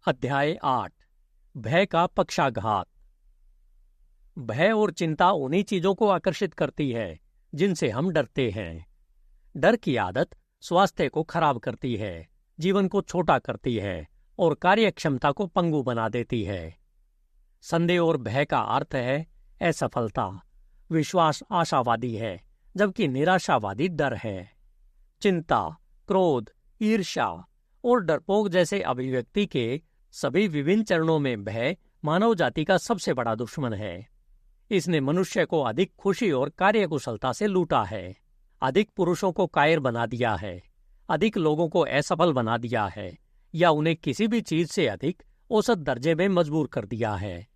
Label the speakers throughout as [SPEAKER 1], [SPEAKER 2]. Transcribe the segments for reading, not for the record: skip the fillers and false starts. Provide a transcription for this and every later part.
[SPEAKER 1] अध्याय 8 भय का पक्षाघात। भय और चिंता उन्हीं चीजों को आकर्षित करती है जिनसे हम डरते हैं। डर की आदत स्वास्थ्य को खराब करती है, जीवन को छोटा करती है और कार्यक्षमता को पंगु बना देती है। संदेह और भय का अर्थ है असफलता। विश्वास आशावादी है, जबकि निराशावादी डर है। चिंता, क्रोध, ईर्ष्या और डरपोक जैसे अभिव्यक्ति के सभी विभिन्न चरणों में भय मानव जाति का सबसे बड़ा दुश्मन है। इसने मनुष्य को अधिक खुशी और कार्यकुशलता से लूटा है, अधिक पुरुषों को कायर बना दिया है, अधिक लोगों को असफल बना दिया है या उन्हें किसी भी चीज से अधिक औसत दर्जे में मजबूर कर दिया है।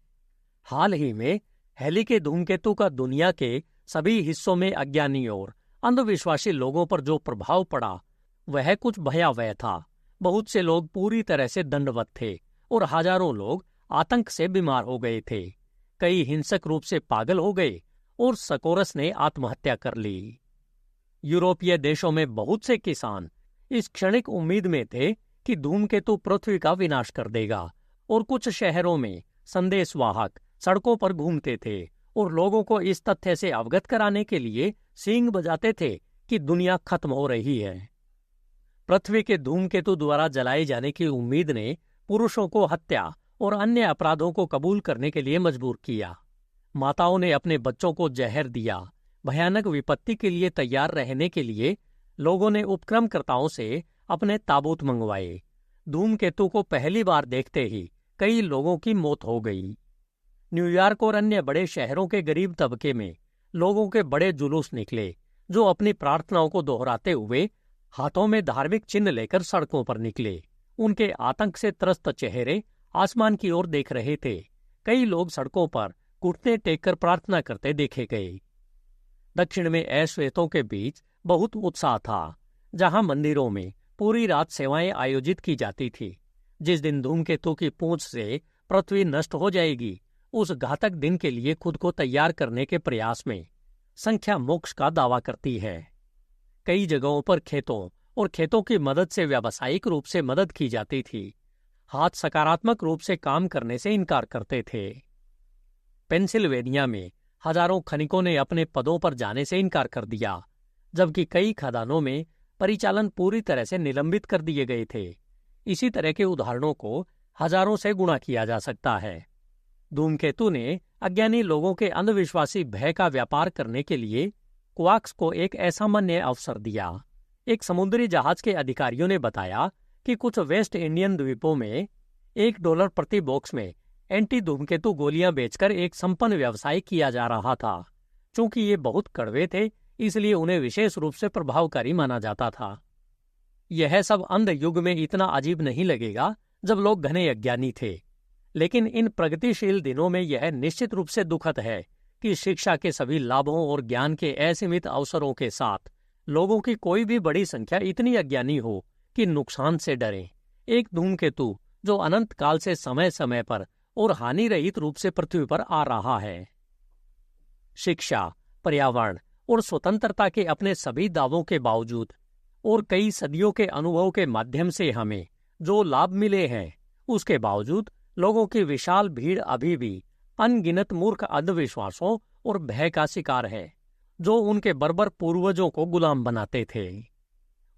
[SPEAKER 1] हाल ही में हेली के धूमकेतु का दुनिया के सभी हिस्सों में अज्ञानी और अंधविश्वासी लोगों पर जो प्रभाव पड़ा वह कुछ भयावह था। बहुत से लोग पूरी तरह से दंडवत थे और हजारों लोग आतंक से बीमार हो गए थे। कई हिंसक रूप से पागल हो गए और स्कोरस ने आत्महत्या कर ली। यूरोपीय देशों में बहुत से किसान इस क्षणिक उम्मीद में थे कि धूमकेतु पृथ्वी का विनाश कर देगा और कुछ शहरों में संदेशवाहक सड़कों पर घूमते थे और लोगों को इस तथ्य से अवगत कराने के लिए सींग बजाते थे कि दुनिया खत्म हो रही है। पृथ्वी के धूमकेतु द्वारा जलाए जाने की उम्मीद ने पुरुषों को हत्या और अन्य अपराधों को कबूल करने के लिए मजबूर किया। माताओं ने अपने बच्चों को जहर दिया। भयानक विपत्ति के लिए तैयार रहने के लिए लोगों ने उपक्रमकर्ताओं से अपने ताबूत मंगवाए। धूमकेतु को पहली बार देखते ही कई लोगों की मौत हो गई। न्यूयॉर्क और अन्य बड़े शहरों के गरीब तबके में लोगों के बड़े जुलूस निकले, जो अपनी प्रार्थनाओं को दोहराते हुए हाथों में धार्मिक चिन्ह लेकर सड़कों पर निकले। उनके आतंक से त्रस्त चेहरे आसमान की ओर देख रहे थे। कई लोग सड़कों पर घुटने टेककर प्रार्थना करते देखे गए। दक्षिण में अश्वेतों के बीच बहुत उत्साह था, जहां मंदिरों में पूरी रात सेवाएं आयोजित की जाती थी। जिस दिन धूमकेतु की पूंछ से पृथ्वी नष्ट हो जाएगी, उस घातक दिन के लिए खुद को तैयार करने के प्रयास में संख्या मोक्ष का दावा करती है। कई जगहों पर खेतों और खेतों की मदद से व्यावसायिक रूप से मदद की जाती थी। हाथ सकारात्मक रूप से काम करने से इनकार करते थे। पेंसिल्वेनिया में हजारों खनिकों ने अपने पदों पर जाने से इनकार कर दिया, जबकि कई खदानों में परिचालन पूरी तरह से निलंबित कर दिए गए थे। इसी तरह के उदाहरणों को हजारों से गुणा किया जा सकता है। धूमकेतु ने अज्ञानी लोगों के अंधविश्वासी भय का व्यापार करने के लिए क्वार्क्स को एक असामान्य अवसर दिया। एक समुद्री जहाज के अधिकारियों ने बताया कि कुछ वेस्ट इंडियन द्वीपों में $1 प्रति बॉक्स में एंटी धूमकेतु गोलियां बेचकर एक संपन्न व्यवसाय किया जा रहा था। चूंकि ये बहुत कड़वे थे, इसलिए उन्हें विशेष रूप से प्रभावकारी माना जाता था। यह सब अंध युग में इतना अजीब नहीं लगेगा जब लोग घने अज्ञानी थे, लेकिन इन प्रगतिशील दिनों में यह निश्चित रूप से दुखद है कि शिक्षा के सभी लाभों और ज्ञान के असीमित अवसरों के साथ लोगों की कोई भी बड़ी संख्या इतनी अज्ञानी हो कि नुकसान से डरे। एक धूमकेतु जो अनंत काल से समय समय पर और हानि रहित रूप से पृथ्वी पर आ रहा है। शिक्षा, पर्यावरण और स्वतंत्रता के अपने सभी दावों के बावजूद और कई सदियों के अनुभव के माध्यम से हमें जो लाभ मिले हैं, उसके बावजूद लोगों की विशाल भीड़ अभी भी अनगिनत मूर्ख अंधविश्वासों और भय का शिकार है, जो उनके बर्बर पूर्वजों को गुलाम बनाते थे।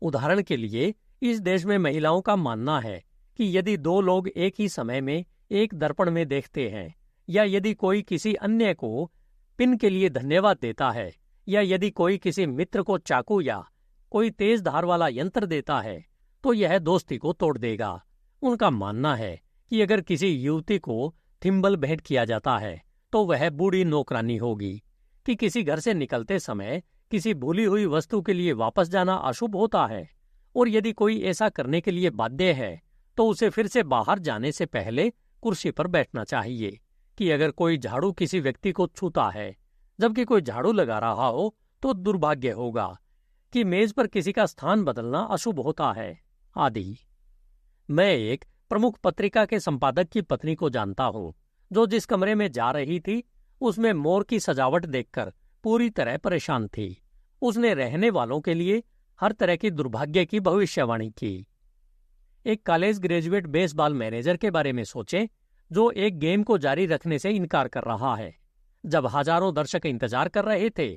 [SPEAKER 1] उदाहरण के लिए, इस देश में महिलाओं का मानना है कि यदि दो लोग एक ही समय में एक दर्पण में देखते हैं, या यदि कोई किसी अन्य को पिन के लिए धन्यवाद देता है, या यदि कोई किसी मित्र को चाकू या कोई तेज धार वाला यंत्र देता है, तो यह दोस्ती को तोड़ देगा। उनका मानना है कि अगर किसी युवती को थिम्बल भेंट किया जाता है तो वह बूढ़ी नौकरानी होगी, कि किसी घर से निकलते समय किसी भूली हुई वस्तु के लिए वापस जाना अशुभ होता है, और यदि कोई ऐसा करने के लिए बाध्य है तो उसे फिर से बाहर जाने से पहले कुर्सी पर बैठना चाहिए, कि अगर कोई झाड़ू किसी व्यक्ति को छूता है जबकि कोई झाड़ू लगा रहा हो तो दुर्भाग्य होगा, कि मेज पर किसी का स्थान बदलना अशुभ होता है, आदि। मैं एक प्रमुख पत्रिका के संपादक की पत्नी को जानता हूँ, जो जिस कमरे में जा रही थी उसमें मोर की सजावट देखकर पूरी तरह परेशान थी। उसने रहने वालों के लिए हर तरह की दुर्भाग्य की भविष्यवाणी की। एक कॉलेज ग्रेजुएट बेसबॉल मैनेजर के बारे में सोचें जो एक गेम को जारी रखने से इनकार कर रहा है जब हजारों दर्शक इंतजार कर रहे थे,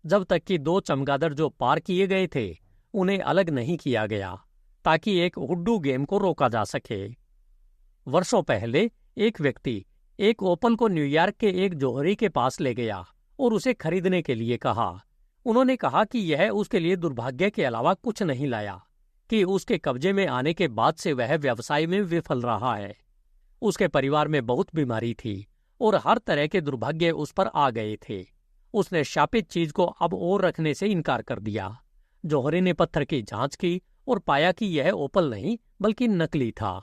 [SPEAKER 1] जब तक कि 2 चमगादड़ जो पार किए गए थे उन्हें अलग नहीं किया गया ताकि एक हुड्डू गेम को रोका जा सके। वर्षों पहले एक व्यक्ति एक ओपल को न्यूयॉर्क के एक जौहरी के पास ले गया और उसे खरीदने के लिए कहा। उन्होंने कहा कि यह उसके लिए दुर्भाग्य के अलावा कुछ नहीं लाया कि उसके कब्जे में आने के बाद से वह व्यवसाय में विफल रहा है। उसके परिवार में बहुत बीमारी थी और हर तरह के दुर्भाग्य उस पर आ गए थे। उसने शापित चीज को अब और रखने से इनकार कर दिया। जौहरी ने पत्थर की जांच की और पाया कि यह ओपल नहीं बल्कि नकली था।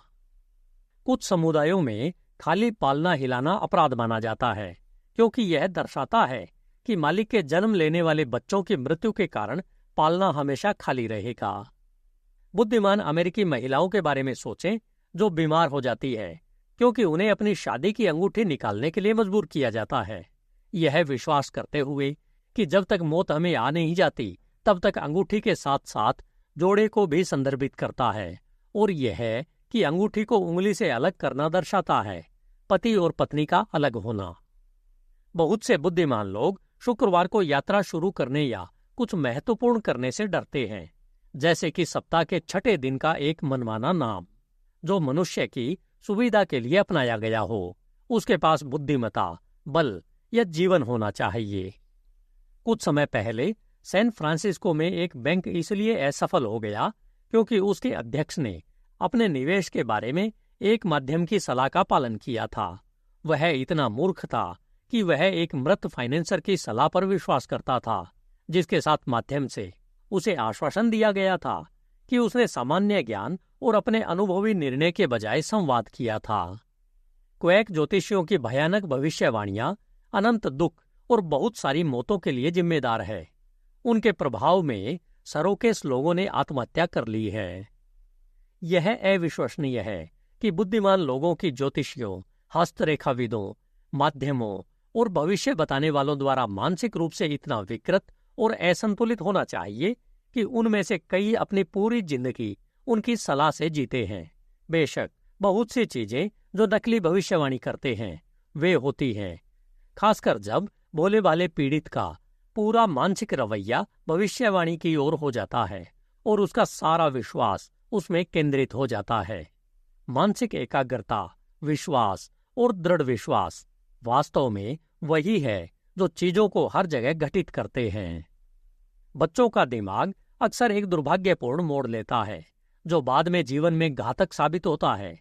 [SPEAKER 1] कुछ समुदायों में खाली पालना हिलाना अपराध माना जाता है क्योंकि यह दर्शाता है कि मालिक के जन्म लेने वाले बच्चों की मृत्यु के कारण पालना हमेशा खाली रहेगा। बुद्धिमान अमेरिकी महिलाओं के बारे में सोचें जो बीमार हो जाती है क्योंकि उन्हें अपनी शादी की अंगूठी निकालने के लिए मजबूर किया जाता है, यह विश्वास करते हुए कि जब तक मौत हमें आ नहीं जाती तब तक अंगूठी के साथ साथ जोड़े को भी संदर्भित करता है, और यह कि अंगूठी को उंगली से अलग करना दर्शाता है पति और पत्नी का अलग होना। बहुत से बुद्धिमान लोग शुक्रवार को यात्रा शुरू करने या कुछ महत्वपूर्ण करने से डरते हैं, जैसे कि सप्ताह के 6ठे दिन का एक मनमाना नाम जो मनुष्य की सुविधा के लिए अपनाया गया हो। उसके पास बुद्धिमत्ता, बल या जीवन होना चाहिए। कुछ समय पहले सैन फ्रांसिस्को में एक बैंक इसलिए असफल हो गया क्योंकि उसके अध्यक्ष ने अपने निवेश के बारे में एक माध्यम की सलाह का पालन किया था। वह इतना मूर्ख था कि वह एक मृत फाइनेंसर की सलाह पर विश्वास करता था, जिसके साथ माध्यम से उसे आश्वासन दिया गया था कि उसने सामान्य ज्ञान और अपने अनुभवी निर्णय के बजाय संवाद किया था। क्वैक ज्योतिषियों की भयानक भविष्यवाणियां अनंत दुख और बहुत सारी मौतों के लिए जिम्मेदार है। उनके प्रभाव में सरोकेस लोगों ने आत्महत्या कर ली है। यह अविश्वसनीय है कि बुद्धिमान लोगों की ज्योतिषियों, हस्तरेखाविदों, माध्यमों और भविष्य बताने वालों द्वारा मानसिक रूप से इतना विकृत और असंतुलित होना चाहिए कि उनमें से कई अपनी पूरी जिंदगी उनकी सलाह से जीते हैं। बेशक बहुत सी चीजें जो नकली भविष्यवाणी करते हैं वे होती हैं, खासकर जब भोले भाले पीड़ित का पूरा मानसिक रवैया भविष्यवाणी की ओर हो जाता है और उसका सारा विश्वास उसमें केंद्रित हो जाता है। मानसिक एकाग्रता, विश्वास और दृढ़ विश्वास वास्तव में वही है जो चीजों को हर जगह घटित करते हैं। बच्चों का दिमाग अक्सर एक दुर्भाग्यपूर्ण मोड़ लेता है जो बाद में जीवन में घातक साबित होता है।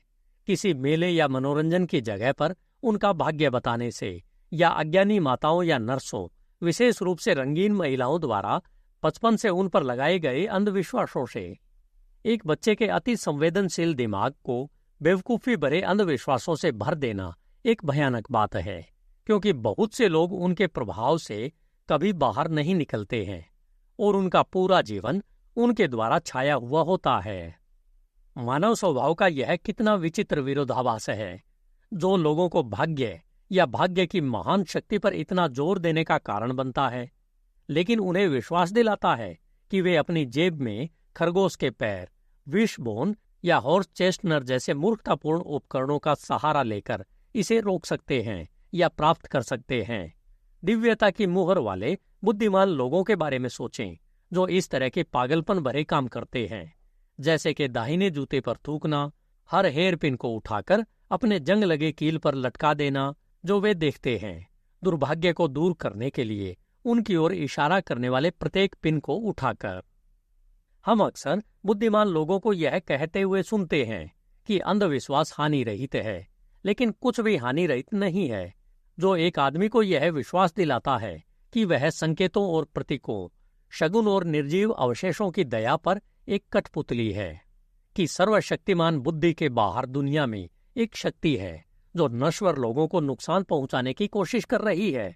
[SPEAKER 1] किसी मेले या मनोरंजन की जगह पर उनका भाग्य बताने से या अज्ञानी माताओं या नर्सों, विशेष रूप से रंगीन महिलाओं द्वारा बचपन से उन पर लगाए गए अंधविश्वासों से एक बच्चे के अति संवेदनशील दिमाग को बेवकूफी भरे अंधविश्वासों से भर देना एक भयानक बात है, क्योंकि बहुत से लोग उनके प्रभाव से कभी बाहर नहीं निकलते हैं और उनका पूरा जीवन उनके द्वारा छाया हुआ होता है। मानव स्वभाव का यह कितना विचित्र विरोधाभास है जो लोगों को भाग्य या भाग्य की महान शक्ति पर इतना जोर देने का कारण बनता है, लेकिन उन्हें विश्वास दिलाता है कि वे अपनी जेब में खरगोश के पैर, विशबोन या हॉर्स चेस्टनर जैसे मूर्खतापूर्ण उपकरणों का सहारा लेकर इसे रोक सकते हैं या प्राप्त कर सकते हैं। दिव्यता की मुहर वाले बुद्धिमान लोगों के बारे में सोचें जो इस तरह के पागलपन भरे काम करते हैं, जैसे कि दाहिने जूते पर थूकना, हर हेयर पिन को उठाकर अपने जंग लगे कील पर लटका देना जो वे देखते हैं, दुर्भाग्य को दूर करने के लिए उनकी ओर इशारा करने वाले प्रत्येक पिन को उठाकर। हम अक्सर बुद्धिमान लोगों को यह कहते हुए सुनते हैं कि अंधविश्वास हानि रहित है, लेकिन कुछ भी हानि रहित नहीं है, जो एक आदमी को यह विश्वास दिलाता है कि वह संकेतों और प्रतीकों, शगुन और निर्जीव अवशेषों की दया पर एक कठपुतली है, कि सर्वशक्तिमान बुद्धि के बाहर दुनिया में एक शक्ति है जो नश्वर लोगों को नुकसान पहुंचाने की कोशिश कर रही है।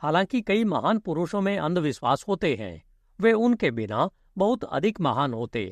[SPEAKER 1] हालांकि कई महान पुरुषों में अंधविश्वास होते हैं, वे उनके बिना बहुत अधिक महान होते,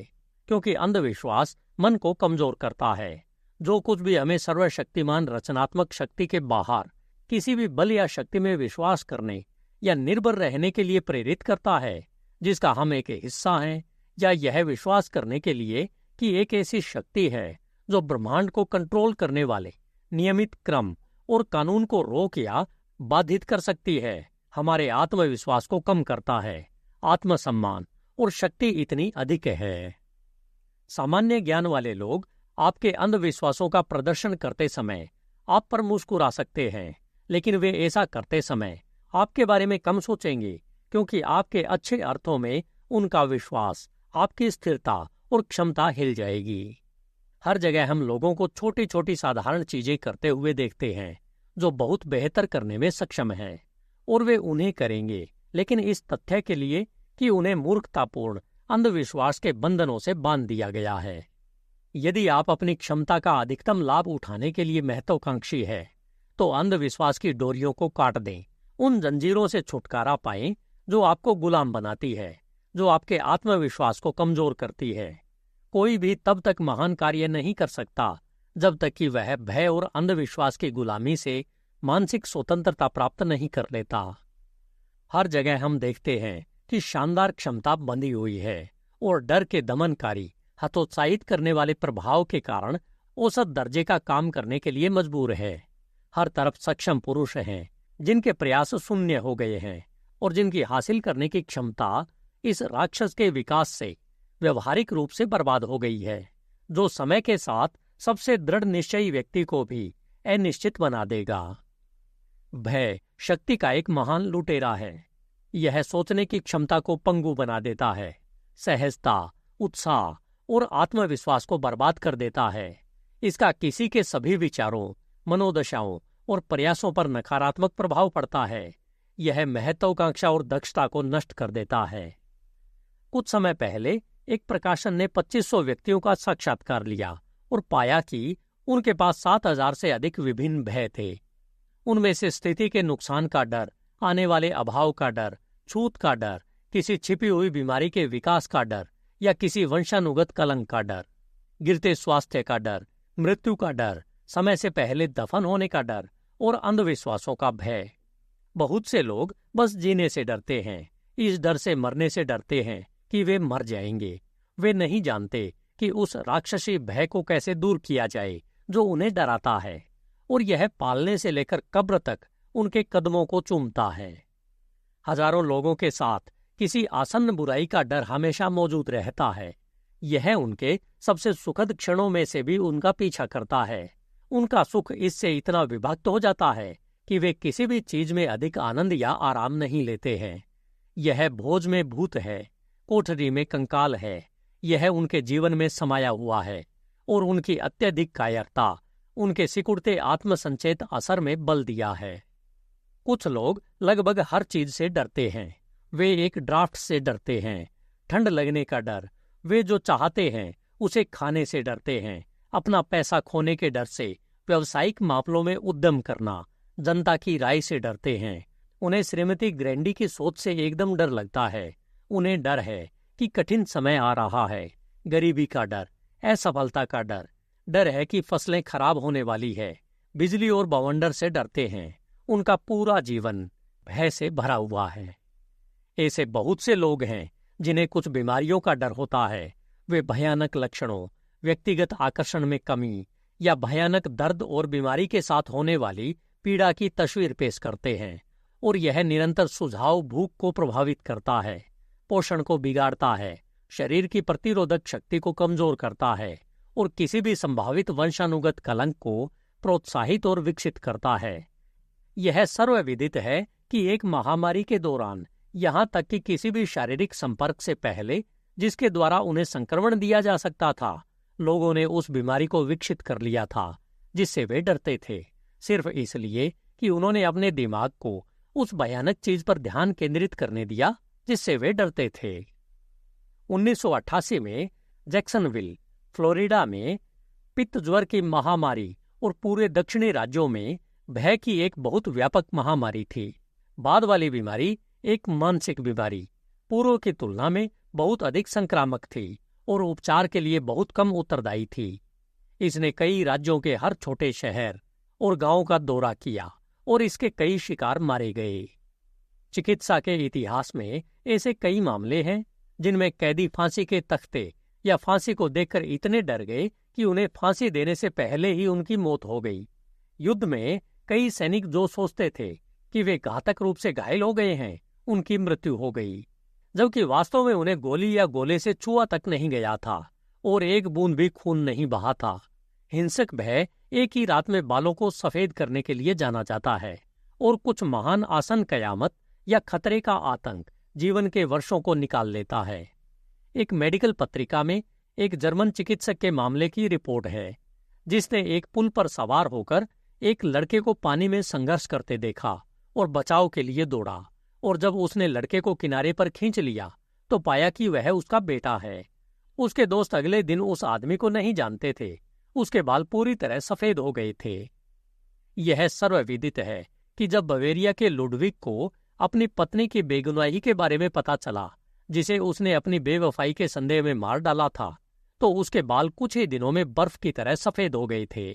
[SPEAKER 1] क्योंकि अंधविश्वास मन को कमजोर करता है। जो कुछ भी हमें सर्वशक्तिमान रचनात्मक शक्ति के बाहर किसी भी बल या शक्ति में विश्वास करने या निर्भर रहने के लिए प्रेरित करता है, जिसका हम एक हिस्सा हैं, या यह विश्वास करने के लिए कि एक ऐसी शक्ति है जो ब्रह्मांड को कंट्रोल करने वाले नियमित क्रम और कानून को रोक या बाधित कर सकती है, हमारे आत्मविश्वास को कम करता है। आत्मसम्मान और शक्ति इतनी अधिक है। सामान्य ज्ञान वाले लोग आपके अंधविश्वासों का प्रदर्शन करते समय आप पर मुस्कुरा सकते हैं, लेकिन वे ऐसा करते समय आपके बारे में कम सोचेंगे, क्योंकि आपके अच्छे अर्थों में उनका विश्वास आपकी स्थिरता और क्षमता हिल जाएगी। हर जगह हम लोगों को छोटी छोटी साधारण चीजें करते हुए देखते हैं जो बहुत बेहतर करने में सक्षम हैं, और वे उन्हें करेंगे, लेकिन इस तथ्य के लिए कि उन्हें मूर्खतापूर्ण अंधविश्वास के बंधनों से बांध दिया गया है। यदि आप अपनी क्षमता का अधिकतम लाभ उठाने के लिए महत्वाकांक्षी है, तो अंधविश्वास की डोरियों को काट दें, उन जंजीरों से छुटकारा पाएं जो आपको गुलाम बनाती है, जो आपके आत्मविश्वास को कमजोर करती है। कोई भी तब तक महान कार्य नहीं कर सकता जब तक कि वह भय और अंधविश्वास की गुलामी से मानसिक स्वतंत्रता प्राप्त नहीं कर लेता। हर जगह हम देखते हैं कि शानदार क्षमता बंधी हुई है और डर के दमनकारी हतोत्साहित करने वाले प्रभाव के कारण औसत दर्जे का काम करने के लिए मजबूर है। हर तरफ सक्षम पुरुष हैं जिनके प्रयास शून्य हो गए हैं और जिनकी हासिल करने की क्षमता इस राक्षस के विकास से व्यवहारिक रूप से बर्बाद हो गई है, जो समय के साथ सबसे दृढ़ निश्चयी व्यक्ति को भी अनिश्चित बना देगा। भय शक्ति का एक महान लुटेरा है। यह सोचने की क्षमता को पंगु बना देता है, सहजता, उत्साह और आत्मविश्वास को बर्बाद कर देता है। इसका किसी के सभी विचारों, मनोदशाओं और प्रयासों पर नकारात्मक प्रभाव पड़ता है। यह महत्वाकांक्षा और दक्षता को नष्ट कर देता है। कुछ समय पहले एक प्रकाशन ने 2500 व्यक्तियों का साक्षात्कार लिया और पाया कि उनके पास 7000 से अधिक विभिन्न भय थे। उनमें से स्थिति के नुकसान का डर, आने वाले अभाव का डर, छूत का डर, किसी छिपी हुई बीमारी के विकास का डर या किसी वंशानुगत कलंक का डर, गिरते स्वास्थ्य का डर, मृत्यु का डर, समय से पहले दफन होने का डर और अंधविश्वासों का भय। बहुत से लोग बस जीने से डरते हैं, इस डर से मरने से डरते हैं कि वे मर जाएंगे। वे नहीं जानते कि उस राक्षसी भय को कैसे दूर किया जाए जो उन्हें डराता है, और यह पालने से लेकर कब्र तक उनके कदमों को चूमता है। हजारों लोगों के साथ किसी आसन्न बुराई का डर हमेशा मौजूद रहता है। यह उनके सबसे सुखद क्षणों में से भी उनका पीछा करता है। उनका सुख इससे इतना विभक्त हो जाता है कि वे किसी भी चीज में अधिक आनंद या आराम नहीं लेते हैं। यह भोज में भूत है, कोठरी में कंकाल है। यह उनके जीवन में समाया हुआ है और उनकी अत्यधिक कायरता उनके सिकुड़ते आत्मसंचेत असर में बल दिया है। कुछ लोग लगभग हर चीज से डरते हैं। वे एक ड्राफ्ट से डरते हैं, ठंड लगने का डर। वे जो चाहते हैं उसे खाने से डरते हैं, अपना पैसा खोने के डर से, व्यावसायिक मामलों में उद्यम करना, जनता की राय से डरते हैं। उन्हें श्रीमती ग्रैंडी की सोच से एकदम डर लगता है। उन्हें डर है कि कठिन समय आ रहा है, गरीबी का डर, असफलता का डर, डर है कि फसलें खराब होने वाली है, बिजली और बवंडर से डरते हैं। उनका पूरा जीवन भय से भरा हुआ है। ऐसे बहुत से लोग हैं जिन्हें कुछ बीमारियों का डर होता है। वे भयानक लक्षणों, व्यक्तिगत आकर्षण में कमी या भयानक दर्द और बीमारी के साथ होने वाली पीड़ा की तस्वीर पेश करते हैं, और यह निरंतर सुझाव भूख को प्रभावित करता है, पोषण को बिगाड़ता है, शरीर की प्रतिरोधक शक्ति को कमजोर करता है और किसी भी संभावित वंशानुगत कलंक को प्रोत्साहित और विकसित करता है। यह सर्वविदित है कि एक महामारी के दौरान, यहाँ तक कि किसी भी शारीरिक संपर्क से पहले जिसके द्वारा उन्हें संक्रमण दिया जा सकता था, लोगों ने उस बीमारी को विकसित कर लिया था जिससे वे डरते थे, सिर्फ इसलिए कि उन्होंने अपने दिमाग को उस भयानक चीज पर ध्यान केंद्रित करने दिया जिससे वे डरते थे। 1988 में जैक्सनविल, फ्लोरिडा में पित्त ज्वर की महामारी और पूरे दक्षिणी राज्यों में भय की एक बहुत व्यापक महामारी थी। बाद वाली बीमारी एक मानसिक बीमारी पूर्व की तुलना में बहुत अधिक संक्रामक थी और उपचार के लिए बहुत कम उत्तरदायी थी। इसने कई राज्यों के हर छोटे शहर और गांव का दौरा किया और इसके कई शिकार मारे गए। चिकित्सा के इतिहास में ऐसे कई मामले हैं जिनमें कैदी फांसी के तख्ते या फांसी को देखकर इतने डर गए कि उन्हें फांसी देने से पहले ही उनकी मौत हो गई। युद्ध में कई सैनिक जो सोचते थे कि वे घातक रूप से घायल हो गए हैं, उनकी मृत्यु हो गई, जबकि वास्तव में उन्हें गोली या गोले से छुआ तक नहीं गया था और एक बूंद भी खून नहीं बहा था। हिंसक भय एक ही रात में बालों को सफेद करने के लिए जाना जाता है और कुछ महान आसन कयामत या खतरे का आतंक जीवन के वर्षों को निकाल लेता है। एक मेडिकल पत्रिका में एक जर्मन चिकित्सक के मामले की रिपोर्ट है, जिसने एक पुल पर सवार होकर एक लड़के को पानी में संघर्ष करते देखा और बचाव के लिए दौड़ा, और जब उसने लड़के को किनारे पर खींच लिया तो पाया कि वह उसका बेटा है। उसके दोस्त अगले दिन उस आदमी को नहीं जानते थे। उसके बाल पूरी तरह सफेद हो गए थे। यह सर्वविदित है कि जब बवेरिया के लुडविग को अपनी पत्नी की बेगुनाही के बारे में पता चला, जिसे उसने अपनी बेवफाई के संदेह में मार डाला था, तो उसके बाल कुछ ही दिनों में बर्फ की तरह सफेद हो गए थे।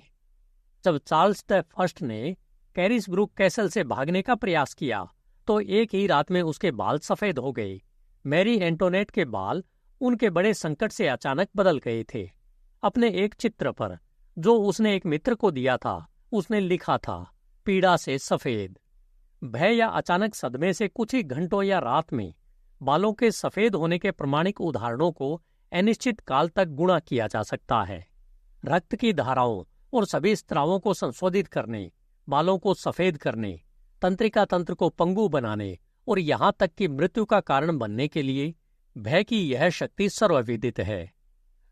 [SPEAKER 1] जब चार्ल्स द फर्स्ट ने कैरिसब्रुक कैसल से भागने का प्रयास किया तो एक ही रात में उसके बाल सफेद हो गए। मैरी एंटोनेट के बाल उनके बड़े संकट से अचानक बदल गए थे। अपने एक चित्र पर जो उसने एक मित्र को दिया था, उसने लिखा था, पीड़ा से सफेद। भय या अचानक सदमे से कुछ ही घंटों या रात में बालों के सफेद होने के प्रमाणिक उदाहरणों को अनिश्चित काल तक गुणा किया जा सकता है। रक्त की धाराओं और सभी स्त्रावों को संशोधित करने, बालों को सफेद करने, तंत्रिका तंत्र को पंगु बनाने और यहां तक कि मृत्यु का कारण बनने के लिए भय की यह शक्ति सर्वविदित है।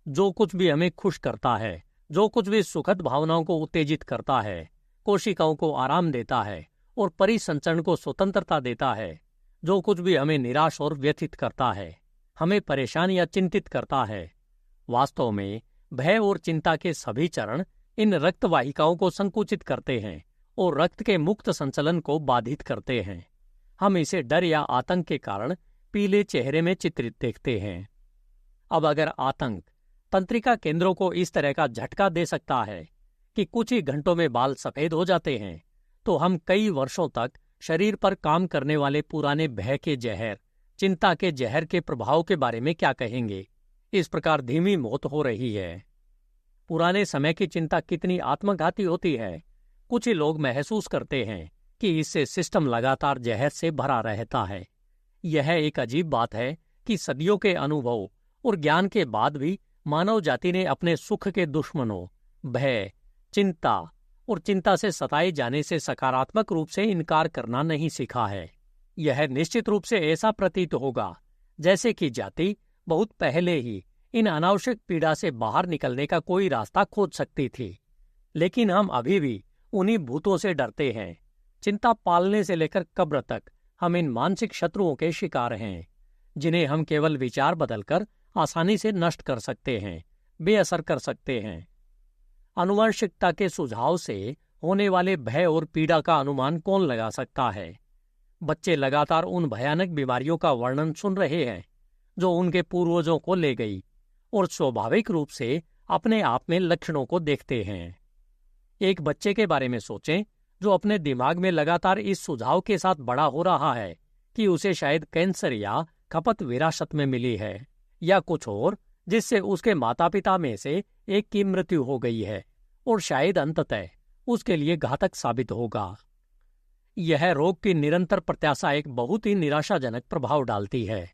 [SPEAKER 1] जो कुछ भी हमें खुश करता है, जो कुछ भी सुखद भावनाओं को उत्तेजित करता है, कोशिकाओं को आराम देता है और परिसंचरण को स्वतंत्रता देता है, जो कुछ भी हमें निराश और व्यथित करता है, हमें परेशान या चिंतित करता है, वास्तव में भय और चिंता के सभी चरण इन रक्त वाहिकाओं को संकुचित करते हैं और रक्त के मुक्त संचलन को बाधित करते हैं। हम इसे डर या आतंक के कारण पीले चेहरे में चित्रित देखते हैं। अब अगर आतंक तंत्रिका केंद्रों को इस तरह का झटका दे सकता है कि कुछ ही घंटों में बाल सफेद हो जाते हैं, तो हम कई वर्षों तक शरीर पर काम करने वाले पुराने भय के जहर, चिंता के जहर के प्रभाव के बारे में क्या कहेंगे। इस प्रकार धीमी मौत हो रही है। पुराने समय की चिंता कितनी आत्मघाती होती है। कुछ ही लोग महसूस करते हैं कि इससे सिस्टम लगातार जहर से भरा रहता है। यह एक अजीब बात है कि सदियों के अनुभव और ज्ञान के बाद भी मानव जाति ने अपने सुख के दुश्मनों भय, चिंता और चिंता से सताए जाने से सकारात्मक रूप से इनकार करना नहीं सीखा है। यह निश्चित रूप से ऐसा प्रतीत होगा जैसे कि जाति बहुत पहले ही इन अनावश्यक पीड़ा से बाहर निकलने का कोई रास्ता खोज सकती थी, लेकिन हम अभी भी उन्हीं भूतों से डरते हैं। चिंता पालने से लेकर कब्र तक हम इन मानसिक शत्रुओं के शिकार हैं, जिन्हें हम केवल विचार बदलकर आसानी से नष्ट कर सकते हैं, बेअसर कर सकते हैं। आनुवंशिकता के सुझाव से होने वाले भय और पीड़ा का अनुमान कौन लगा सकता है? बच्चे लगातार उन भयानक बीमारियों का वर्णन सुन रहे हैं जो उनके पूर्वजों को ले गई और स्वाभाविक रूप से अपने आप में लक्षणों को देखते हैं। एक बच्चे के बारे में सोचें जो अपने दिमाग में लगातार इस सुझाव के साथ बड़ा हो रहा है कि उसे शायद कैंसर या खपत विरासत में मिली है, या कुछ और जिससे उसके माता पिता में से एक की मृत्यु हो गई है और शायद अंततः उसके लिए घातक साबित होगा। यह रोग की निरंतर प्रत्याशा एक बहुत ही निराशाजनक प्रभाव डालती है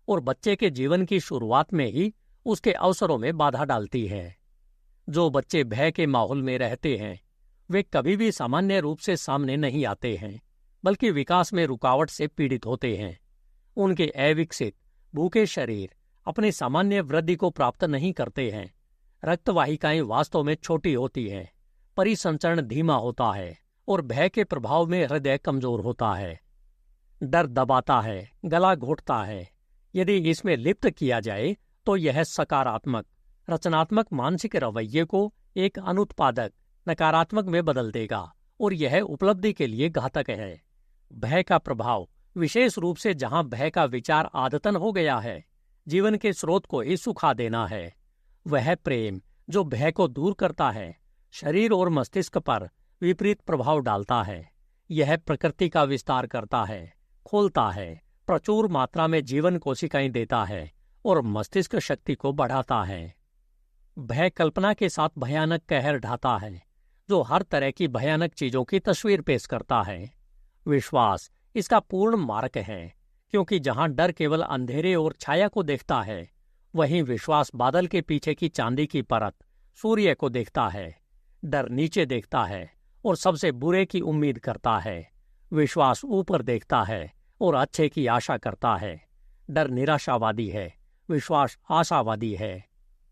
[SPEAKER 1] और बच्चे के जीवन की शुरुआत में ही उसके अवसरों में बाधा डालती है। जो बच्चे भय के माहौल में रहते हैं वे कभी भी सामान्य रूप से सामने नहीं आते हैं, बल्कि विकास में रुकावट से पीड़ित होते हैं। उनके अविकसित भूखे शरीर अपने सामान्य वृद्धि को प्राप्त नहीं करते हैं। रक्तवाहिकाएं वास्तव में छोटी होती हैं, परिसंचरण धीमा होता है और भय के प्रभाव में हृदय कमजोर होता है। डर दबाता है, गला घोटता है। यदि इसमें लिप्त किया जाए तो यह सकारात्मक, रचनात्मक मानसिक रवैये को एक अनुत्पादक, नकारात्मक में बदल देगा और यह उपलब्धि के लिए घातक है। भय का प्रभाव, विशेष रूप से जहां भय का विचार आदतन हो गया है, जीवन के स्रोत को ही सुखा देना है। वह प्रेम जो भय को दूर करता है, शरीर और मस्तिष्क पर विपरीत प्रभाव डालता है। यह प्रकृति का विस्तार करता है, खोलता है, प्रचुर मात्रा में जीवन कोशिकाएं देता है और मस्तिष्क शक्ति को बढ़ाता है। भय कल्पना के साथ भयानक कहर ढाता है, जो हर तरह की भयानक चीजों की तस्वीर पेश करता है। विश्वास इसका पूर्ण मार्ग है, क्योंकि जहां डर केवल अंधेरे और छाया को देखता है, वहीं विश्वास बादल के पीछे की चांदी की परत, सूर्य को देखता है। डर नीचे देखता है और सबसे बुरे की उम्मीद करता है। विश्वास ऊपर देखता है और अच्छे की आशा करता है। डर निराशावादी है, विश्वास आशावादी है।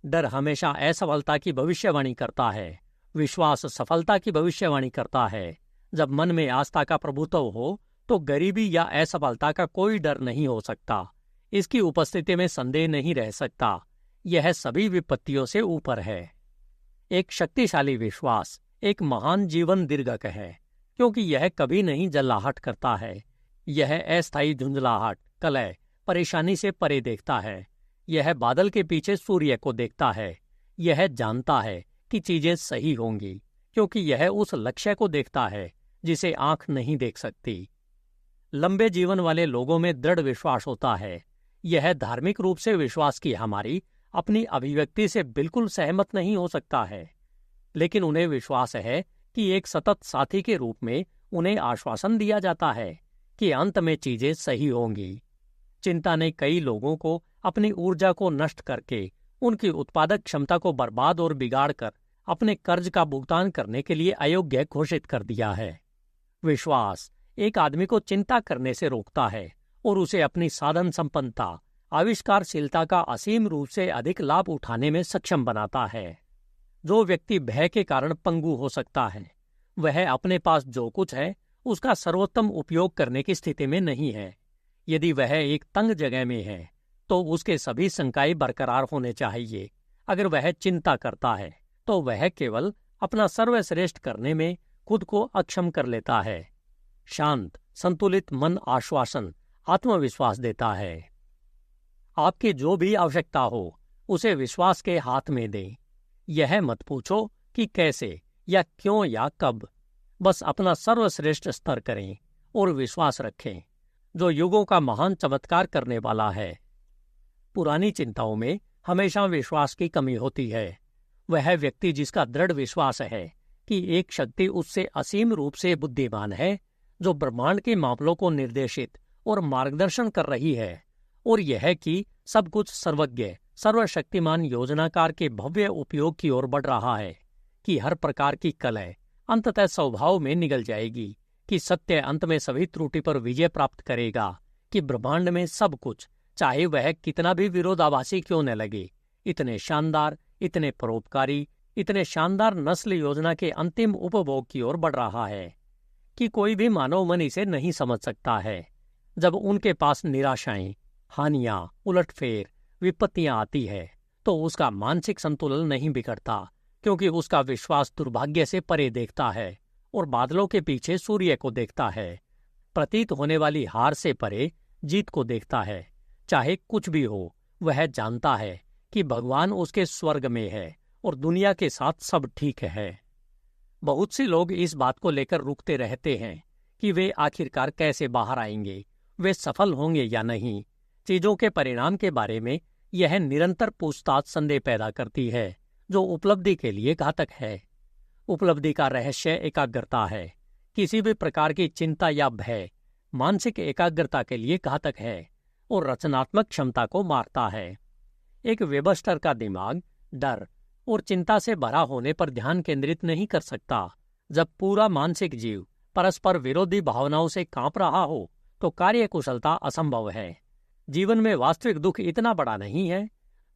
[SPEAKER 1] डर हमेशा असफलता की भविष्यवाणी करता है, विश्वास सफलता की भविष्यवाणी करता है। जब मन में आस्था का प्रभुत्व हो तो गरीबी या असफलता का कोई डर नहीं हो सकता। इसकी उपस्थिति में संदेह नहीं रह सकता। यह सभी विपत्तियों से ऊपर है। एक शक्तिशाली विश्वास एक महान जीवन दीर्घक है, क्योंकि यह कभी नहीं जल्लाहट करता है। यह अस्थायी झुंझलाहट, कलह, परेशानी से परे देखता है। यह बादल के पीछे सूर्य को देखता है। यह जानता है कि चीजें सही होंगी, क्योंकि यह उस लक्ष्य को देखता है जिसे आंख नहीं देख सकती। लंबे जीवन वाले लोगों में दृढ़ विश्वास होता है। यह धार्मिक रूप से विश्वास की हमारी अपनी अभिव्यक्ति से बिल्कुल सहमत नहीं हो सकता है, लेकिन उन्हें विश्वास है कि एक सतत साथी के रूप में उन्हें आश्वासन दिया जाता है कि अंत में चीजें सही होंगी। चिंता ने कई लोगों को अपनी ऊर्जा को नष्ट करके, उनकी उत्पादक क्षमता को बर्बाद और बिगाड़ कर अपने कर्ज का भुगतान करने के लिए अयोग्य घोषित कर दिया है। विश्वास एक आदमी को चिंता करने से रोकता है और उसे अपनी साधन संपन्नता, आविष्कारशीलता का असीम रूप से अधिक लाभ उठाने में सक्षम बनाता है। जो व्यक्ति भय के कारण पंगु हो सकता है, वह अपने पास जो कुछ है उसका सर्वोत्तम उपयोग करने की स्थिति में नहीं है। यदि वह एक तंग जगह में है तो उसके सभी संकाय बरकरार होने चाहिए। अगर वह चिंता करता है तो वह केवल अपना सर्वश्रेष्ठ करने में खुद को अक्षम कर लेता है। शांत, संतुलित मन आश्वासन, आत्मविश्वास देता है। आपकी जो भी आवश्यकता हो उसे विश्वास के हाथ में दें। यह मत पूछो कि कैसे या क्यों या कब, बस अपना सर्वश्रेष्ठ स्तर करें और विश्वास रखें, जो युगों का महान चमत्कार करने वाला है। पुरानी चिंताओं में हमेशा विश्वास की कमी होती है। वह व्यक्ति जिसका दृढ़ विश्वास है कि एक शक्ति उससे असीम रूप से बुद्धिमान है, जो ब्रह्मांड के मामलों को निर्देशित और मार्गदर्शन कर रही है, और यह कि सब कुछ सर्वज्ञ सर्वशक्तिमान योजनाकार के भव्य उपयोग की ओर बढ़ रहा है, कि हर प्रकार की कलह अंततः स्वभाव में निगल जाएगी, कि सत्य अंत में सभी त्रुटि पर विजय प्राप्त करेगा, कि ब्रह्मांड में सब कुछ, चाहे वह कितना भी विरोधाभासी क्यों न लगे, इतने शानदार, इतने परोपकारी, इतने शानदार नस्ल योजना के अंतिम उपभोग की ओर बढ़ रहा है कि कोई भी मानव मन इसे नहीं समझ सकता है। जब उनके पास निराशाएं, हानियां, उलटफेर, विपत्तियां आती है तो उसका मानसिक संतुलन नहीं बिगड़ता, क्योंकि उसका विश्वास दुर्भाग्य से परे देखता है और बादलों के पीछे सूर्य को देखता है। प्रतीत होने वाली हार से परे जीत को देखता है। चाहे कुछ भी हो, वह जानता है कि भगवान उसके स्वर्ग में है और दुनिया के साथ सब ठीक है। बहुत से लोग इस बात को लेकर रुकते रहते हैं कि वे आखिरकार कैसे बाहर आएंगे, वे सफल होंगे या नहीं। चीजों के परिणाम के बारे में यह निरंतर पूछताछ संदेह पैदा करती है, जो उपलब्धि के लिए घातक है। उपलब्धि का रहस्य एकाग्रता है। किसी भी प्रकार की चिंता या भय मानसिक एकाग्रता के लिए घातक है और रचनात्मक क्षमता को मारता है। एक वेबस्टर का दिमाग डर और चिंता से भरा होने पर ध्यान केंद्रित नहीं कर सकता। जब पूरा मानसिक जीव परस्पर विरोधी भावनाओं से कांप रहा हो तो कार्यकुशलता असंभव है। जीवन में वास्तविक दुख इतना बड़ा नहीं है।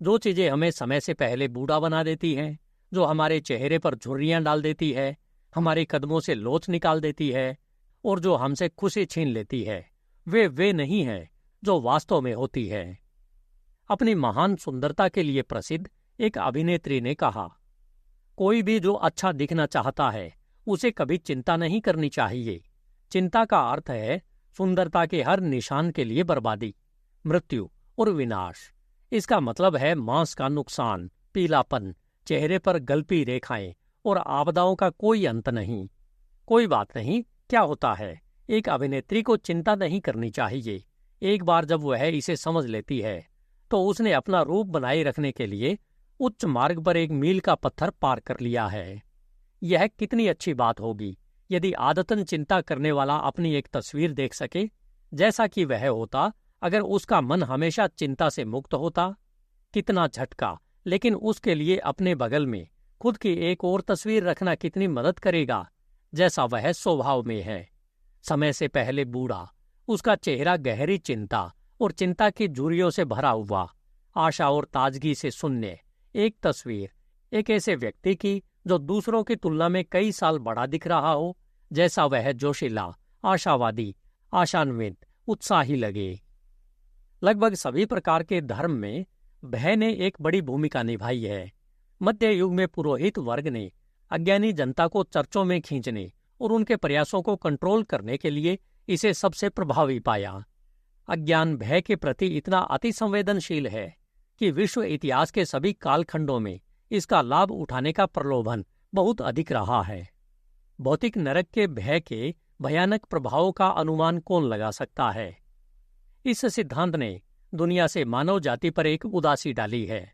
[SPEAKER 1] जो चीजें हमें समय से पहले बूढ़ा बना देती हैं, जो हमारे चेहरे पर झुर्रियां डाल देती है, हमारे कदमों से लोच निकाल देती है और जो हमसे खुशी छीन लेती है, वे नहीं है जो वास्तव में होती है। अपनी महान सुंदरता के लिए प्रसिद्ध एक अभिनेत्री ने कहा, कोई भी जो अच्छा दिखना चाहता है उसे कभी चिंता नहीं करनी चाहिए। चिंता का अर्थ है सुंदरता के हर निशान के लिए बर्बादी, मृत्यु और विनाश। इसका मतलब है मांस का नुकसान, पीलापन, चेहरे पर गलपी रेखाएं और आपदाओं का कोई अंत नहीं। कोई बात नहीं, क्या होता है, एक अभिनेत्री को चिंता नहीं करनी चाहिए। एक बार जब वह इसे समझ लेती है तो उसने अपना रूप बनाए रखने के लिए उच्च मार्ग पर एक मील का पत्थर पार कर लिया है। यह कितनी अच्छी बात होगी यदि आदतन चिंता करने वाला अपनी एक तस्वीर देख सके, जैसा कि वह होता अगर उसका मन हमेशा चिंता से मुक्त होता। कितना झटका, लेकिन उसके लिए अपने बगल में खुद की एक और तस्वीर रखना कितनी मदद करेगा, जैसा वह स्वभाव में है। समय से पहले बूढ़ा, उसका चेहरा गहरी चिंता और चिंता की झुर्रियों से भरा हुआ, आशा और ताजगी से शून्य एक तस्वीर, एक ऐसे व्यक्ति की जो दूसरों की तुलना में कई साल बड़ा दिख रहा हो, जैसा वह जोशीला, आशावादी, आशान्वित, उत्साही लगे। लगभग सभी प्रकार के धर्म में भय ने एक बड़ी भूमिका निभाई है। मध्य युग में पुरोहित वर्ग ने अज्ञानी जनता को चर्चों में खींचने और उनके प्रयासों को कंट्रोल करने के लिए इसे सबसे प्रभावी पाया। अज्ञान भय के प्रति इतना अति संवेदनशील है कि विश्व इतिहास के सभी कालखंडों में इसका लाभ उठाने का प्रलोभन बहुत अधिक रहा है। भौतिक नरक के भय के भयानक प्रभावों का अनुमान कौन लगा सकता है? इस सिद्धांत ने दुनिया से मानव जाति पर एक उदासी डाली है।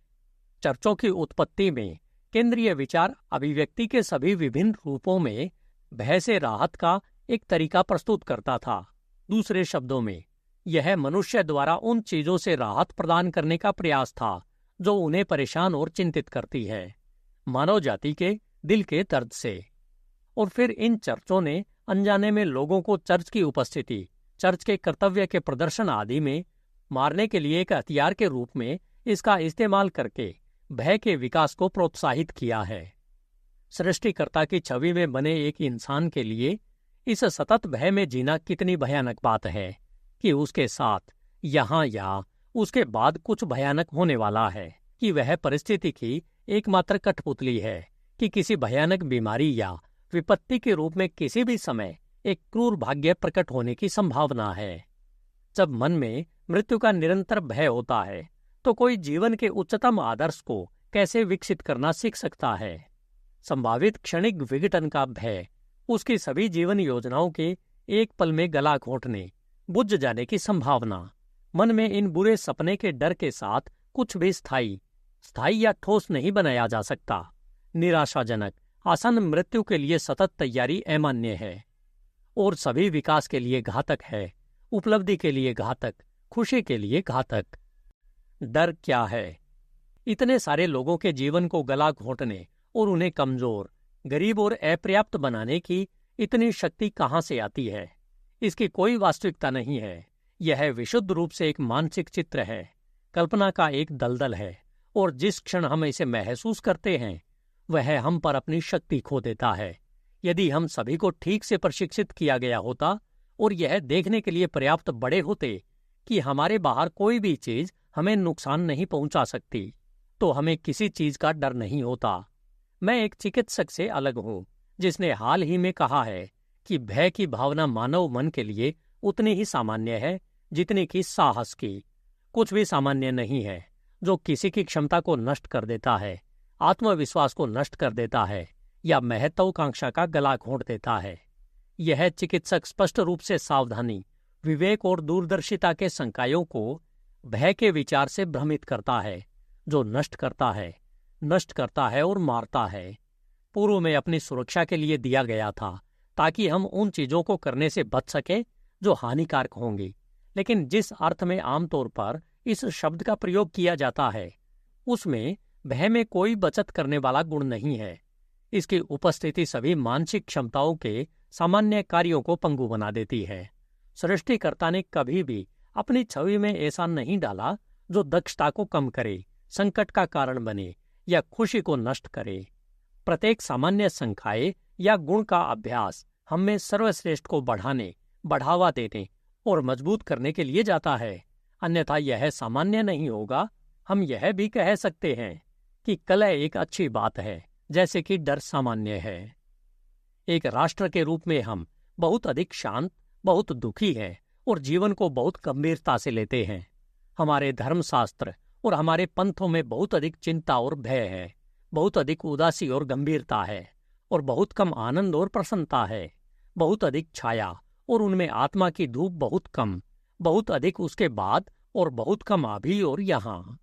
[SPEAKER 1] चर्चों की उत्पत्ति में केंद्रीय विचार अभिव्यक्ति के सभी विभिन्न रूपों में भय से राहत का एक तरीका प्रस्तुत करता था। दूसरे शब्दों में, यह मनुष्य द्वारा उन चीजों से राहत प्रदान करने का प्रयास था जो उन्हें परेशान और चिंतित करती है, मानव जाति के दिल के दर्द से। और फिर इन चर्चों ने अनजाने में लोगों को चर्च की उपस्थिति, चर्च के कर्तव्य के प्रदर्शन आदि में मारने के लिए एक हथियार के रूप में इसका इस्तेमाल करके भय के विकास को प्रोत्साहित किया है। सृष्टिकर्ता की छवि में बने एक इंसान के लिए इस सतत भय में जीना कितनी भयानक बात है कि उसके साथ यहाँ या उसके बाद कुछ भयानक होने वाला है, कि वह परिस्थिति की एकमात्र कठपुतली है, कि किसी भयानक बीमारी या विपत्ति के रूप में किसी भी समय एक क्रूर भाग्य प्रकट होने की संभावना है। जब मन में मृत्यु का निरंतर भय होता है तो कोई जीवन के उच्चतम आदर्श को कैसे विकसित करना सीख सकता है? संभावित क्षणिक विघटन का भय, उसकी सभी जीवन योजनाओं के एक पल में गला घोंटने, बुझ जाने की संभावना, मन में इन बुरे सपने के डर के साथ कुछ भी स्थायी या ठोस नहीं बनाया जा सकता। निराशाजनक आसन मृत्यु के लिए सतत तैयारी अमान्य है और सभी विकास के लिए घातक है, उपलब्धि के लिए घातक, खुशी के लिए घातक। डर क्या है? इतने सारे लोगों के जीवन को गला घोंटने और उन्हें कमजोर, गरीब और अपर्याप्त बनाने की इतनी शक्ति कहाँ से आती है? इसकी कोई वास्तविकता नहीं है। यह विशुद्ध रूप से एक मानसिक चित्र है, कल्पना का एक दलदल है, और जिस क्षण हम इसे महसूस करते हैं वह हम पर अपनी शक्ति खो देता है। यदि हम सभी को ठीक से प्रशिक्षित किया गया होता और यह देखने के लिए पर्याप्त बड़े होते कि हमारे बाहर कोई भी चीज हमें नुकसान नहीं पहुंचा सकती, तो हमें किसी चीज का डर नहीं होता। मैं एक चिकित्सक से अलग हूं जिसने हाल ही में कहा है कि भय की भावना मानव मन के लिए उतनी ही सामान्य है जितनी कि साहस की। कुछ भी सामान्य नहीं है जो किसी की क्षमता को नष्ट कर देता है, आत्मविश्वास को नष्ट कर देता है या महत्वाकांक्षा का गला घोंट देता है। यह चिकित्सक स्पष्ट रूप से सावधानी, विवेक और दूरदर्शिता के संकायों को भय के विचार से भ्रमित करता है, जो नष्ट करता है और मारता है। पूर्व में अपनी सुरक्षा के लिए दिया गया था ताकि हम उन चीजों को करने से बच सके जो हानिकारक होंगी, लेकिन जिस अर्थ में आमतौर पर इस शब्द का प्रयोग किया जाता है उसमें भय में कोई बचत करने वाला गुण नहीं है। इसकी उपस्थिति सभी मानसिक क्षमताओं के सामान्य कार्यों को पंगु बना देती है। सृष्टिकर्ता ने कभी भी अपनी छवि में ऐसा नहीं डाला जो दक्षता को कम करे, संकट का कारण बने या खुशी को नष्ट करे। प्रत्येक सामान्य संख्याए या गुण का अभ्यास हम में सर्वश्रेष्ठ को बढ़ाने, बढ़ावा देने और मजबूत करने के लिए जाता है, अन्यथा यह सामान्य नहीं होगा। हम यह भी कह सकते हैं कि कलह एक अच्छी बात है, जैसे कि डर सामान्य है। एक राष्ट्र के रूप में हम बहुत अधिक शांत, बहुत दुखी हैं और जीवन को बहुत गंभीरता से लेते हैं। हमारे धर्मशास्त्र और हमारे पंथों में बहुत अधिक चिंता और भय है, बहुत अधिक उदासी और गंभीरता है, और बहुत कम आनंद और प्रसन्नता है। बहुत अधिक छाया और उनमें आत्मा की धूप बहुत कम, बहुत अधिक उसके बाद और बहुत कम अभी और यहाँ।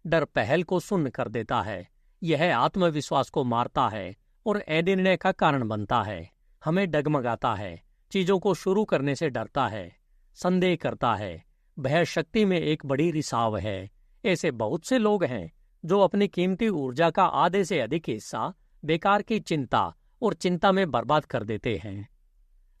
[SPEAKER 1] डर पहल को शून्य कर देता है, यह आत्मविश्वास को मारता है और अनिर्णय का कारण बनता है। हमें डगमगाता है, चीजों को शुरू करने से डरता है, संदेह करता है। भय शक्ति में एक बड़ी रिसाव है। ऐसे बहुत से लोग हैं जो अपनी कीमती ऊर्जा का आधे से अधिक हिस्सा बेकार की चिंता और चिंता में बर्बाद कर देते हैं।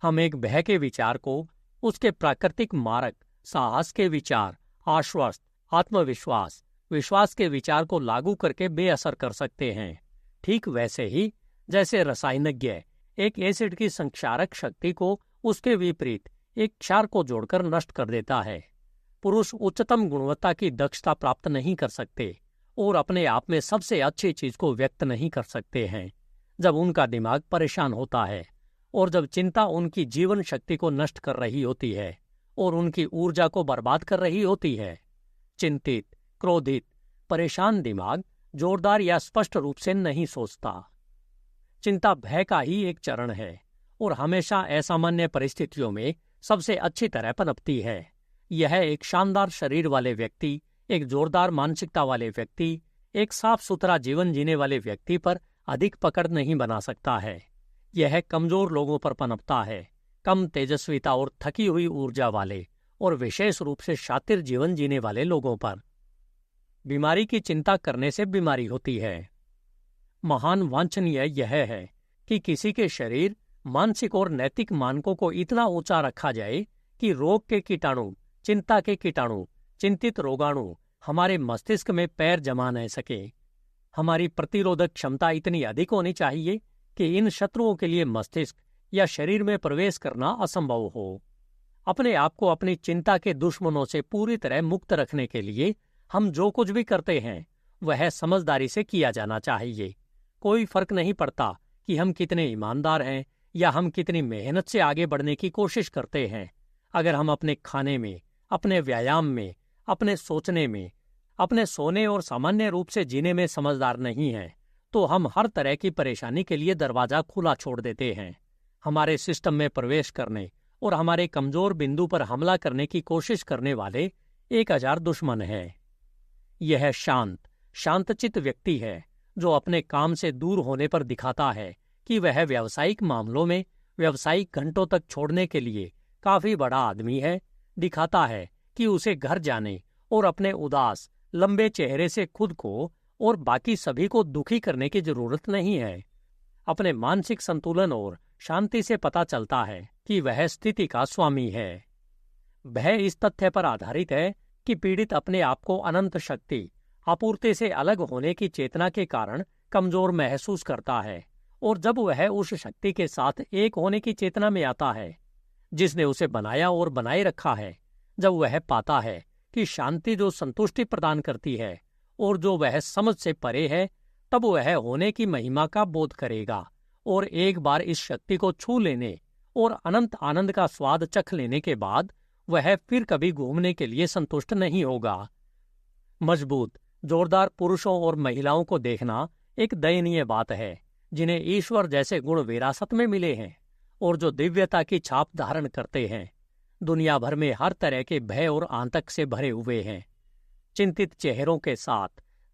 [SPEAKER 1] हम एक भय के विचार को उसके प्राकृतिक मारक, साहस के विचार, आश्वस्त, आत्मविश्वास, विश्वास के विचार को लागू करके बेअसर कर सकते हैं। ठीक वैसे ही जैसे रसायनज्ञ एक एसिड की संक्षारक शक्ति को उसके विपरीत एक क्षार को जोड़कर नष्ट कर देता है। पुरुष उच्चतम गुणवत्ता की दक्षता प्राप्त नहीं कर सकते और अपने आप में सबसे अच्छी चीज को व्यक्त नहीं कर सकते हैं जब उनका दिमाग परेशान होता है और जब चिंता उनकी जीवन शक्ति को नष्ट कर रही होती है और उनकी ऊर्जा को बर्बाद कर रही होती है। चिंतित, क्रोधित, परेशान दिमाग जोरदार या स्पष्ट रूप से नहीं सोचता। चिंता भय का ही एक चरण है और हमेशा असामान्य परिस्थितियों में सबसे अच्छी तरह पनपती है। यह एक शानदार शरीर वाले व्यक्ति, एक जोरदार मानसिकता वाले व्यक्ति, एक साफ सुथरा जीवन जीने वाले व्यक्ति पर अधिक पकड़ नहीं बना सकता है। यह कमजोर लोगों पर पनपता है, कम तेजस्विता और थकी हुई ऊर्जा वाले और विशेष रूप से शातिर जीवन जीने वाले लोगों पर। बीमारी की चिंता करने से बीमारी होती है। महान वांछनीय यह है कि किसी के शरीर, मानसिक और नैतिक मानकों को इतना ऊंचा रखा जाए कि रोग के कीटाणु, चिंता के कीटाणु, चिंतित रोगाणु हमारे मस्तिष्क में पैर जमा न सके। हमारी प्रतिरोधक क्षमता इतनी अधिक होनी चाहिए कि इन शत्रुओं के लिए मस्तिष्क या शरीर में प्रवेश करना असंभव हो। अपने आप को अपनी चिंता के दुश्मनों से पूरी तरह मुक्त रखने के लिए हम जो कुछ भी करते हैं वह समझदारी से किया जाना चाहिए। कोई फर्क नहीं पड़ता कि हम कितने ईमानदार हैं या हम कितनी मेहनत से आगे बढ़ने की कोशिश करते हैं। अगर हम अपने खाने में, अपने व्यायाम में, अपने सोचने में, अपने सोने और सामान्य रूप से जीने में समझदार नहीं हैं, तो हम हर तरह की परेशानी के लिए दरवाजा खुला छोड़ देते हैं। हमारे सिस्टम में प्रवेश करने और हमारे कमजोर बिंदु पर हमला करने की कोशिश करने वाले 1000 दुश्मन हैं। यह शांतचित्त व्यक्ति है जो अपने काम से दूर होने पर दिखाता है कि वह व्यावसायिक मामलों में व्यावसायिक घंटों तक छोड़ने के लिए काफी बड़ा आदमी है, दिखाता है कि उसे घर जाने और अपने उदास, लंबे चेहरे से खुद को और बाकी सभी को दुखी करने की जरूरत नहीं है। अपने मानसिक संतुलन और शांति से पता चलता है कि वह स्थिति का स्वामी है। भय इस तथ्य पर आधारित है कि पीड़ित अपने आप को अनंत शक्ति, आपूर्ति से अलग होने की चेतना के कारण कमजोर महसूस करता है, और जब वह उस शक्ति के साथ एक होने की चेतना में आता है जिसने उसे बनाया और बनाए रखा है, जब वह पाता है कि शांति जो संतुष्टि प्रदान करती है और जो वह समझ से परे है, तब वह होने की महिमा का बोध करेगा और एक बार इस शक्ति को छू लेने और अनंत आनंद का स्वाद चख लेने के बाद वह फिर कभी घूमने के लिए संतुष्ट नहीं होगा। मजबूत, जोरदार पुरुषों और महिलाओं को देखना एक दयनीय बात है जिन्हें ईश्वर जैसे गुण विरासत में मिले हैं और जो दिव्यता की छाप धारण करते हैं, दुनिया भर में हर तरह के भय और आतंक से भरे हुए हैं। चिंतित चेहरों के साथ,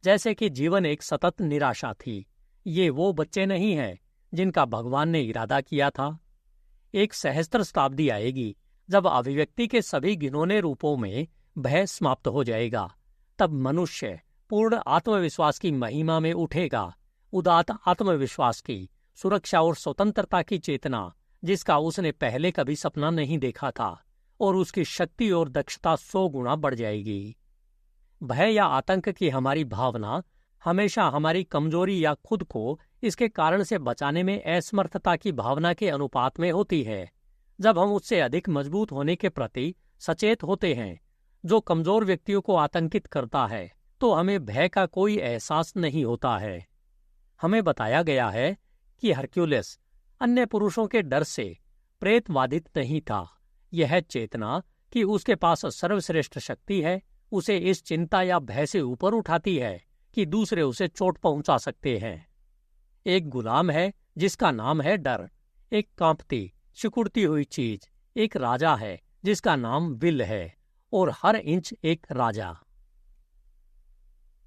[SPEAKER 1] जैसे कि जीवन एक सतत निराशा थी। ये वो बच्चे नहीं हैं जिनका भगवान ने इरादा किया था। एक सहस्त्र शताब्दी आएगी जब अभिव्यक्ति के सभी घिनौने रूपों में भय समाप्त हो जाएगा। तब मनुष्य पूर्ण आत्मविश्वास की महिमा में उठेगा, उदात्त आत्मविश्वास की, सुरक्षा और स्वतंत्रता की चेतना जिसका उसने पहले कभी सपना नहीं देखा था, और उसकी शक्ति और दक्षता 100 गुना बढ़ जाएगी। भय या आतंक की हमारी भावना हमेशा हमारी कमजोरी या खुद को इसके कारण से बचाने में असमर्थता की भावना के अनुपात में होती है। जब हम उससे अधिक मजबूत होने के प्रति सचेत होते हैं जो कमजोर व्यक्तियों को आतंकित करता है, तो हमें भय का कोई एहसास नहीं होता है। हमें बताया गया है कि हरक्यूलिस अन्य पुरुषों के डर से प्रेतवादित नहीं था। यह चेतना कि उसके पास सर्वश्रेष्ठ शक्ति है उसे इस चिंता या भय से ऊपर उठाती है कि दूसरे उसे चोट पहुंचा सकते हैं। एक गुलाम है जिसका नाम है डर, एक कांपती, सिकुड़ती हुई चीज। एक राजा है जिसका नाम विल है, और हर इंच एक राजा।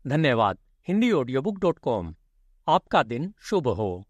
[SPEAKER 1] धन्यवाद। HindiAudiobook.com। आपका दिन शुभ हो।